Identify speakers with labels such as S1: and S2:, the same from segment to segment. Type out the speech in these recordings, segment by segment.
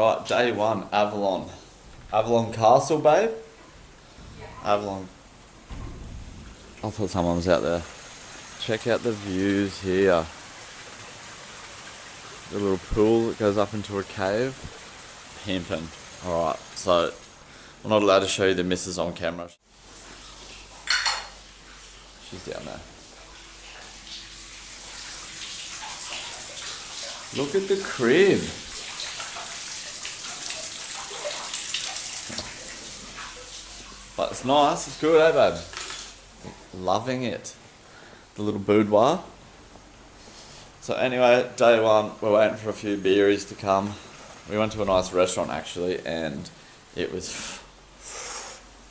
S1: Alright, day one, Avalon. Avalon Castle, babe? Avalon. I thought someone was out there. Check out the views here. The little pool that goes up into a cave. Pimpin'. Alright, so I'm not allowed to show you the missus on camera. She's down there. Look at the crib. But it's nice, it's good, eh babe? Loving it. The little boudoir. So anyway, day one, we're waiting for a few beeries to come. We went to a nice restaurant actually, and it was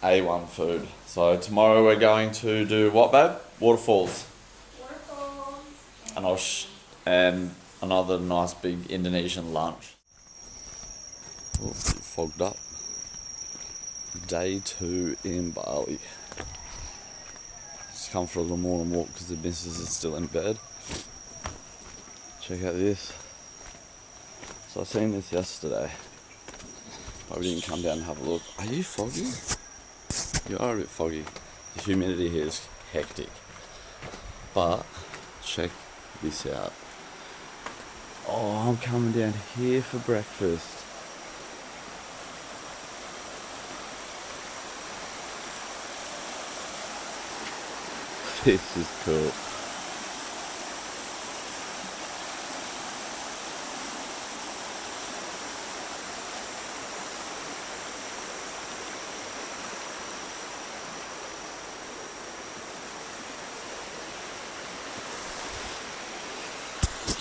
S1: A1 food. So tomorrow we're going to do what, babe? Waterfalls. Waterfalls. And another nice big Indonesian lunch. Oh, fogged up. Day 2 in Bali. Just come for a little morning walk because the missus is still in bed. Check out this. So I seen this yesterday, but we didn't come down and have a look. Are you foggy? You are a bit foggy. The humidity here is hectic. But check this out. Oh, I'm coming down here for breakfast. This is cool.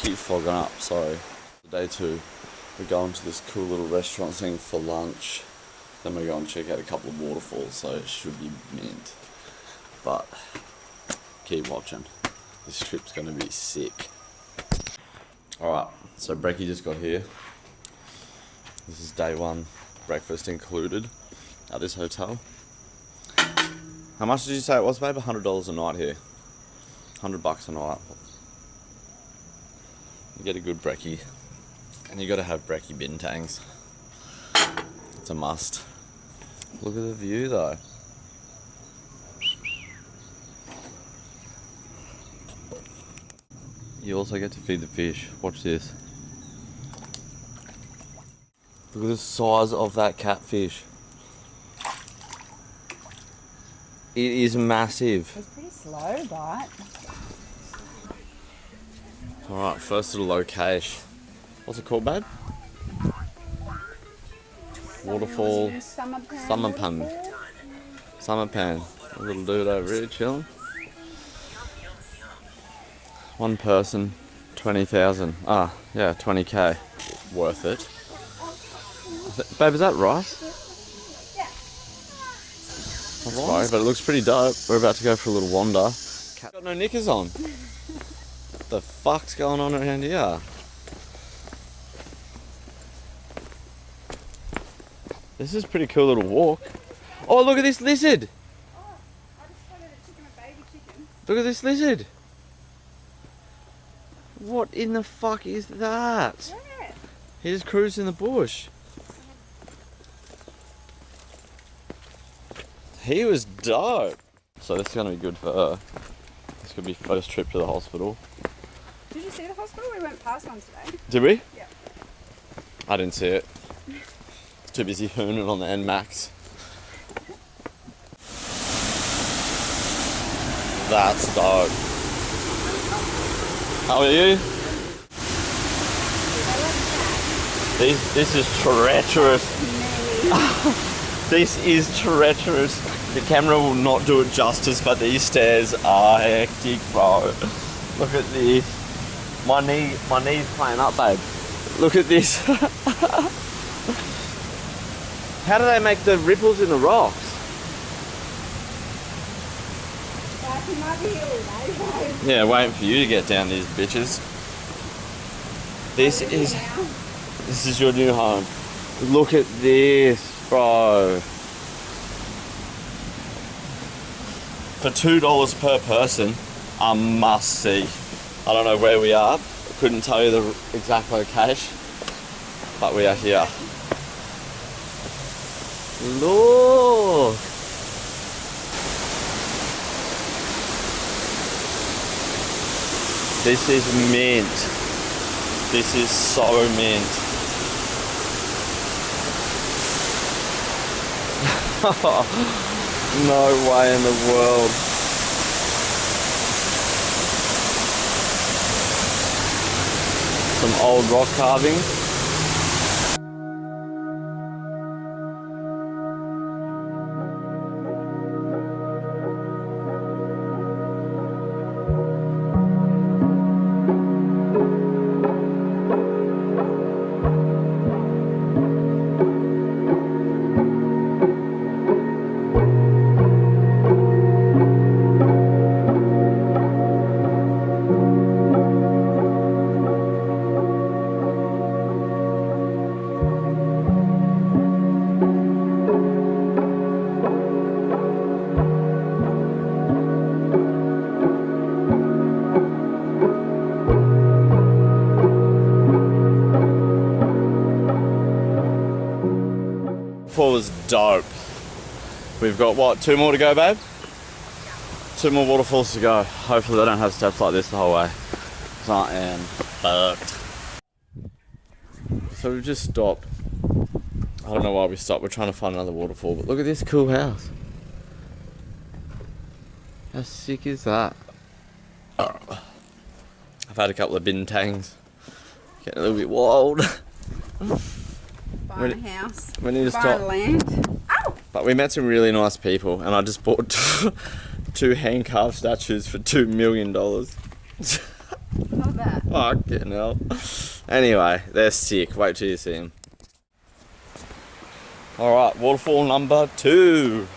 S1: Keep fogging up, sorry. Day 2, we're going to this cool little restaurant thing for lunch. Then we're going to check out a couple of waterfalls, so it should be mint. But keep watching. This trip's going to be sick. Alright, so Brecky just got here. This is day 1, breakfast included at this hotel. How much did you say it was, babe? $100 a night here. $100 a night. You get a good brekkie, and you got to have brekkie bintangs. It's a must. Look at the view though. You also get to feed the fish. Watch this. Look at the size of that catfish. It is massive.
S2: It's pretty slow, but...
S1: Alright, first little location. What's it called, babe? Waterfall. Samapan. Samapan. A little dude over here chilling. One person, 20,000. Ah, yeah, 20k. Worth it. Babe, is that rice?
S2: Yeah.
S1: Sorry, but it looks pretty dope. We're about to go for a little wander. Got no knickers on. What the fuck's going on around here? This is a pretty cool little walk. Oh, look at this lizard!
S2: Oh, I just spotted a chicken, a baby chicken.
S1: Look at this lizard! What in the fuck is that?
S2: Yeah.
S1: He just cruised in the bush. He was dope. So this is going to be good for her. This could be first trip to the hospital.
S2: Did you see the hospital? We went past one today.
S1: Did we?
S2: Yeah.
S1: I didn't see it. Too busy hooning on the NMAX. That's dope. How are you? This is treacherous. This is treacherous. The camera will not do it justice, but these stairs are hectic, bro. Look at this. My knee's playing up, babe. Look at this. How do they make the ripples in the rocks? Yeah, waiting for you to get down these bitches. This is your new home. Look at this, bro. For $2 per person, a must see. I don't know where we are. I couldn't tell you the exact location, but we are here. Look! This is mint. This is so mint. No way in the world. Some old rock carving. Was dope. We've got what, 2 more to go, babe? 2 more waterfalls to go. Hopefully they don't have steps like this the whole way. So I am fucked. So we've just stopped. I don't know why we stopped. We're trying to find another waterfall, but look at this cool house. How sick is that? I've had a couple of bintangs. Getting a little bit wild.
S2: Buying a house.
S1: We need to
S2: buying
S1: stop.
S2: land. Ow!
S1: But we met some really nice people, and I just bought 2 hand-carved statues for $2 million.
S2: Love that.
S1: Fucking hell. Anyway, they're sick. Wait till you see them. Alright, waterfall number 2.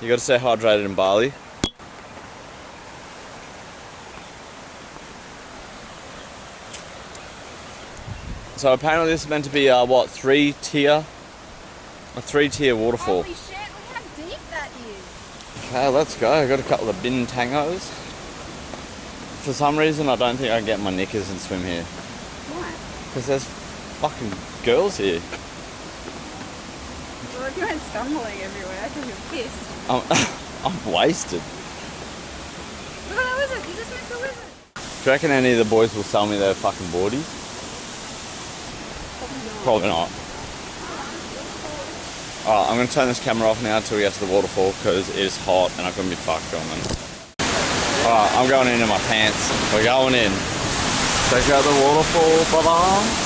S1: You gotta stay hydrated in Bali. So apparently this is meant to be a 3-tier waterfall.
S2: Holy shit, look how deep that is.
S1: Okay, let's go. I got a couple of bintangos. For some reason I don't think I can get my knickers and swim here.
S2: Why?
S1: Because there's fucking girls here.
S2: Well, if you went stumbling everywhere because you're pissed.
S1: I'm wasted.
S2: Look at that wizard, you just missed the wizard.
S1: Do you reckon any of the boys will sell me their fucking boardies? Probably not. Alright, I'm going to turn this camera off now until we get to the waterfall because it is hot and I'm going to be fucked filming. Alright, I'm going into my pants. We're going in. Check out the waterfall, brother.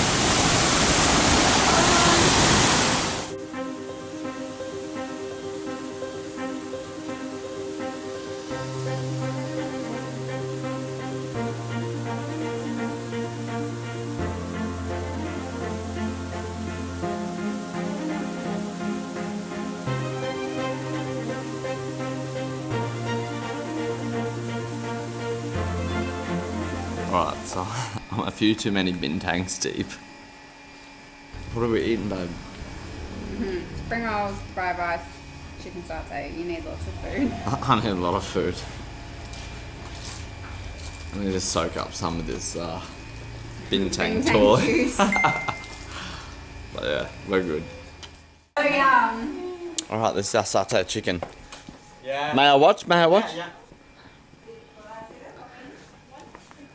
S1: Right, so I'm a few too many bintangs deep. What are we eating, babe?
S2: Spring rolls, fried rice, chicken satay. You need lots of food.
S1: I need a lot of food. I need to soak up some of this bintang toy.
S2: juice.
S1: But yeah, we're good.
S2: So yum.
S1: Alright, this is our satay chicken.
S3: Yeah.
S1: May I watch? May I watch?
S3: Yeah.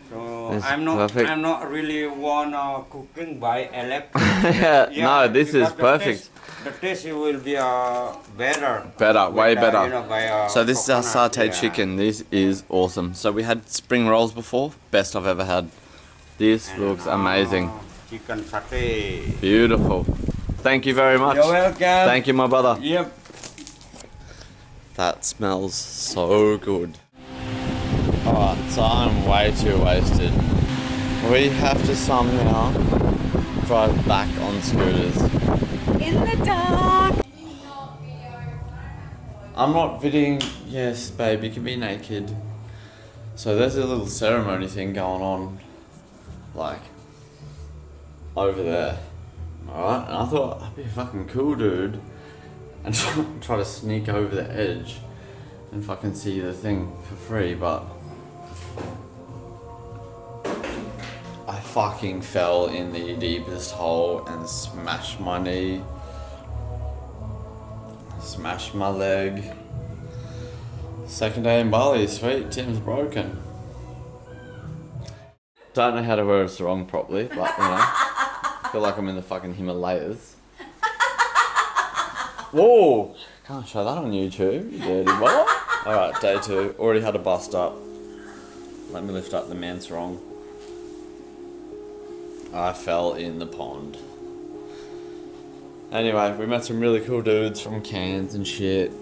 S3: So
S1: It's
S3: I'm not.
S1: perfect.
S3: I'm not really wanna cooking by electric.
S1: Yeah, no, this is
S3: because
S1: perfect.
S3: The taste will be better.
S1: Better, way
S3: with,
S1: better.
S3: You know, by,
S1: So this is our
S3: coconut,
S1: satay
S3: yeah.
S1: chicken. This is awesome. So we had spring rolls before. Best I've ever had. This
S3: And
S1: looks
S3: now
S1: amazing.
S3: Chicken satay.
S1: Beautiful. Thank you very much.
S3: You're welcome.
S1: Thank you, my brother.
S3: Yep.
S1: That smells so good. Alright, so I'm way too wasted. We have to somehow drive back on scooters.
S2: In the dark.
S1: I'm not videoing. Yes, babe, you can be naked. So there's a little ceremony thing going on, like, over there. Alright, and I thought I'd be a fucking cool dude and try to sneak over the edge and fucking see the thing for free, but I fucking fell in the deepest hole and smashed my knee. Smashed my leg. Second day in Bali, sweet. Tim's broken. Don't know how to wear a sarong properly, but you know, I feel like I'm in the fucking Himalayas. Whoa! Can't show that on YouTube, you dirty boy. Alright, day 2. Already had a bust up. Let me lift up the man sarong. I fell in the pond. Anyway, we met some really cool dudes from Cairns and shit.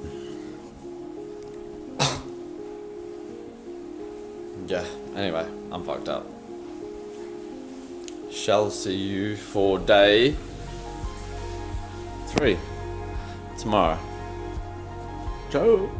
S1: Yeah, anyway, I'm fucked up. Shall see you for day 3 tomorrow. Ciao.